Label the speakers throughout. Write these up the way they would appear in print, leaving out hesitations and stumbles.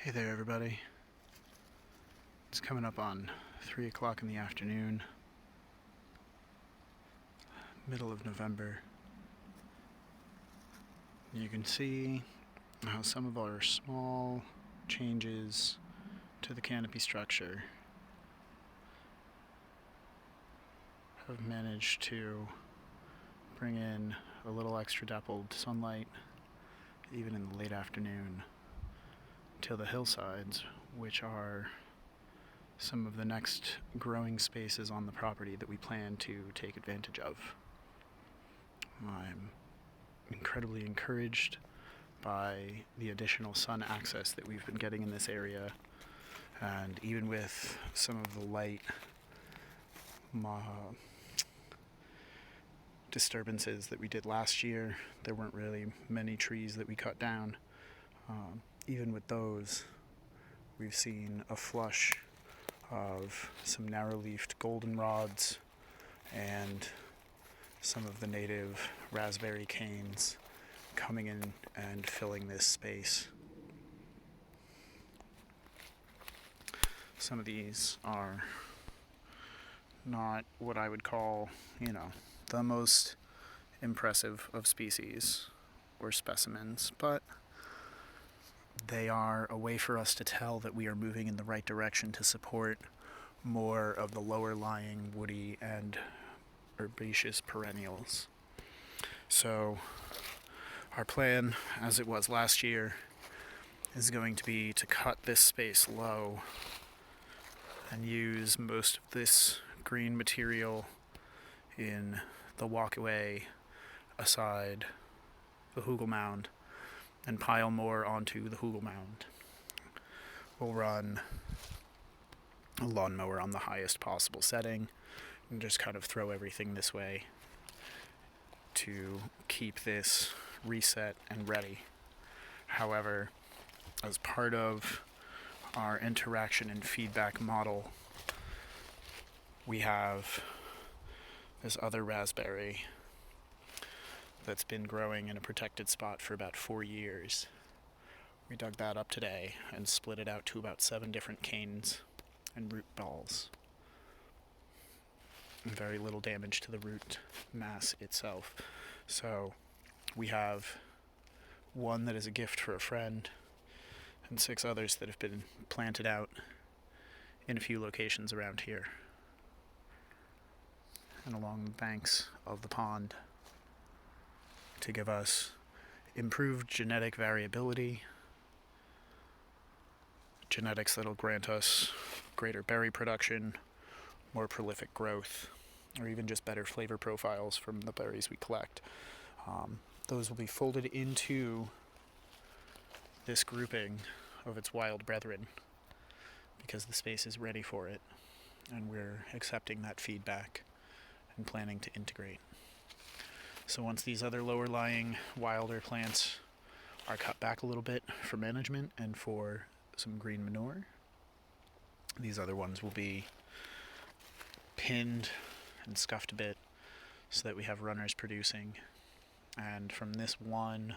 Speaker 1: Hey there, everybody. It's coming up on 3 o'clock in the afternoon, middle of November. You can see how some of our small changes to the canopy structure have managed to bring in a little extra dappled sunlight, even in the late afternoon, to the hillsides, which are some of the next growing spaces on the property that we plan to take advantage of. I'm incredibly encouraged by the additional sun access that we've been getting in this area, and even with some of the light disturbances that we did last year, there weren't really many trees that we cut down. Even with those, we've seen a flush of some narrow-leafed goldenrods and some of the native raspberry canes coming in and filling this space. Some of these are not what I would call, the most impressive of species or specimens, but they are a way for us to tell that we are moving in the right direction to support more of the lower-lying woody and herbaceous perennials. So our plan, as it was last year, is going to be to cut this space low and use most of this green material in the walkway aside the hugel mound and pile more onto the hugel mound. We'll run a lawnmower on the highest possible setting and just kind of throw everything this way to keep this reset and ready. However, as part of our interaction and feedback model, we have this other raspberry that's been growing in a protected spot for about 4 years. We dug that up today and split it out to about 7 different canes and root balls. And very little damage to the root mass itself. So we have one that is a gift for a friend and 6 others that have been planted out in a few locations around here and along the banks of the pond to give us improved genetic variability, genetics that'll grant us greater berry production, more prolific growth, or even just better flavor profiles from the berries we collect. Those will be folded into this grouping of its wild brethren because the space is ready for it, and we're accepting that feedback and planning to integrate. So once these other lower-lying wilder plants are cut back a little bit for management and for some green manure, these other ones will be pinned and scuffed a bit so that we have runners producing. And from this one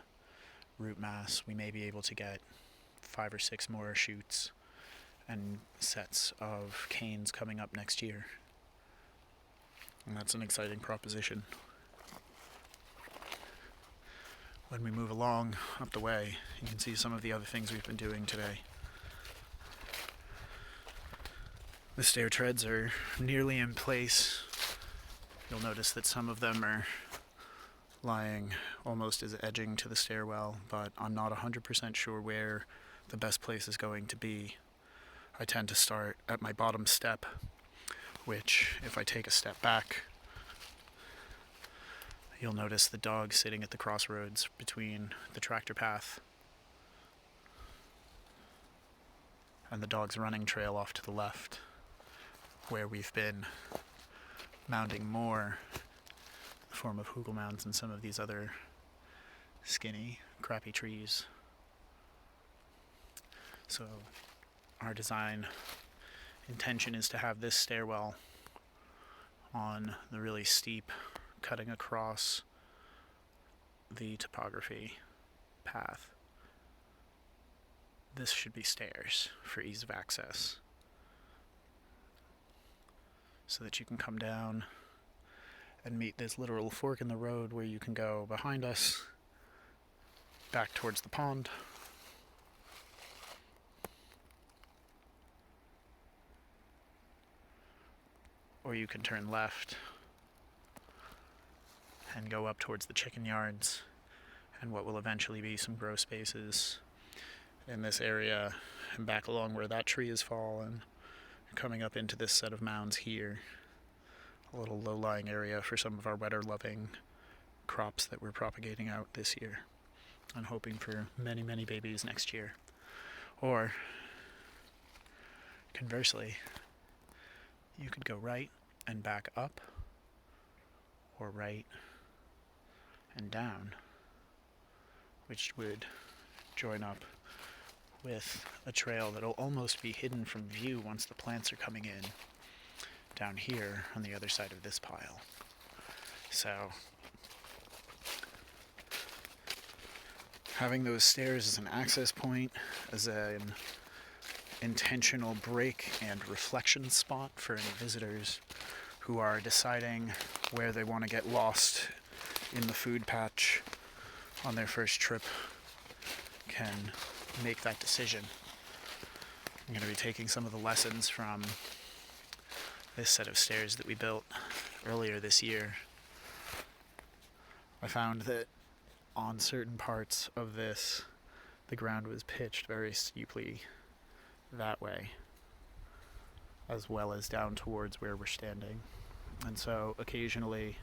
Speaker 1: root mass, we may be able to get 5 or 6 more shoots and sets of canes coming up next year. And that's an exciting proposition. When we move along up the way, you can see some of the other things we've been doing today. The stair treads are nearly in place. You'll notice that some of them are lying almost as edging to the stairwell, but I'm not 100% sure where the best place is going to be. I tend to start at my bottom step, which, if I take a step back, you'll notice the dog sitting at the crossroads between the tractor path and the dog's running trail off to the left, where we've been mounding more in the form of hugel mounds and some of these other skinny, crappy trees. So our design intention is to have this stairwell on the really steep, cutting across the topography path. this should be stairs for ease of access, so that you can come down and meet this literal fork in the road where you can go behind us, back towards the pond, or you can turn left and go up towards the chicken yards and what will eventually be some grow spaces in this area, and back along where that tree has fallen, coming up into this set of mounds here, a little low-lying area for some of our wetter-loving crops that we're propagating out this year and hoping for many, many babies next year. Or, conversely, you could go right and back up, or right and down, which would join up with a trail that'll almost be hidden from view once the plants are coming in down here on the other side of this pile. So having those stairs as an access point, as an intentional break and reflection spot for any visitors who are deciding where they want to get lost in the food patch on their first trip, can make that decision. I'm going to be taking some of the lessons from this set of stairs that we built earlier this year. I found that on certain parts of this, the ground was pitched very steeply that way, as well as down towards where we're standing. And so occasionally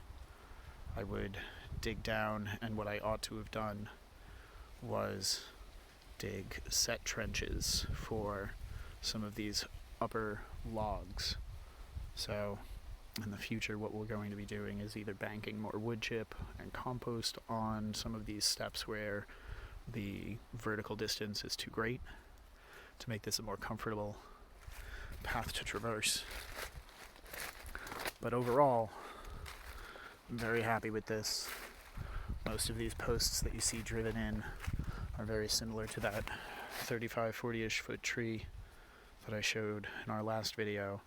Speaker 1: I would dig down, and what I ought to have done was dig set trenches for some of these upper logs. So in the future, what we're going to be doing is either banking more wood chip and compost on some of these steps where the vertical distance is too great, to make this a more comfortable path to traverse. But overall, I'm very happy with this. Most of these posts that you see driven in are very similar to that 35, 40-ish foot tree that I showed in our last video.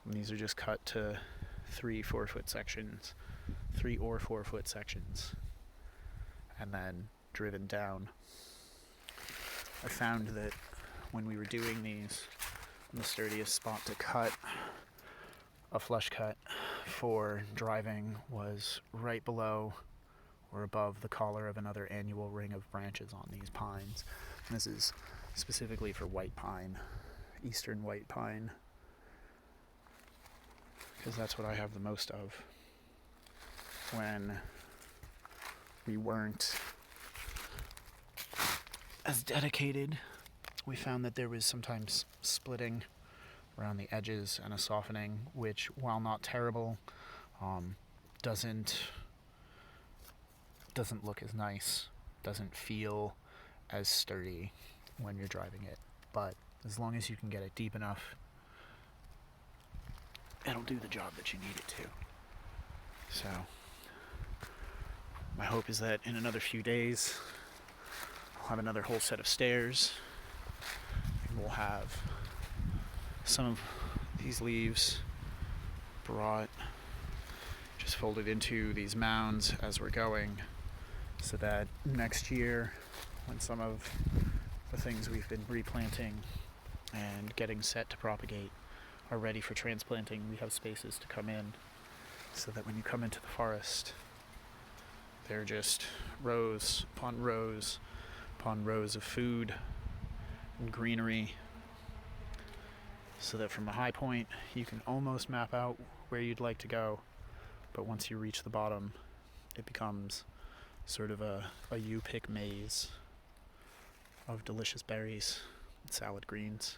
Speaker 1: And these are just cut to 3 or 4 foot sections, and then driven down. I found that when we were doing these, the sturdiest spot to cut a flush cut for driving was right below or above the collar of another annual ring of branches on these pines. And this is specifically for white pine, eastern white pine, because that's what I have the most of. When we weren't as dedicated, we found that there was sometimes splitting around the edges and a softening, which, while not terrible, doesn't look as nice, doesn't feel as sturdy when you're driving it. But as long as you can get it deep enough, it'll do the job that you need it to. So my hope is that in another few days I'll have another whole set of stairs, and we'll have some of these leaves brought, just folded into these mounds as we're going, so that next year, when some of the things we've been replanting and getting set to propagate are ready for transplanting, we have spaces to come in, so that when you come into the forest, they're just rows upon rows upon rows of food and greenery, so that from a high point you can almost map out where you'd like to go, but once you reach the bottom, it becomes sort of a you-pick maze of delicious berries and salad greens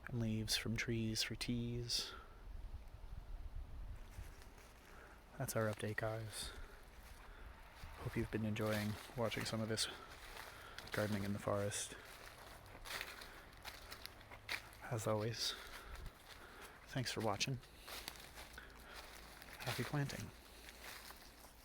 Speaker 1: and leaves from trees for teas. That's our update, guys. Hope you've been enjoying watching some of this gardening in the forest. As always, thanks for watching. Happy planting.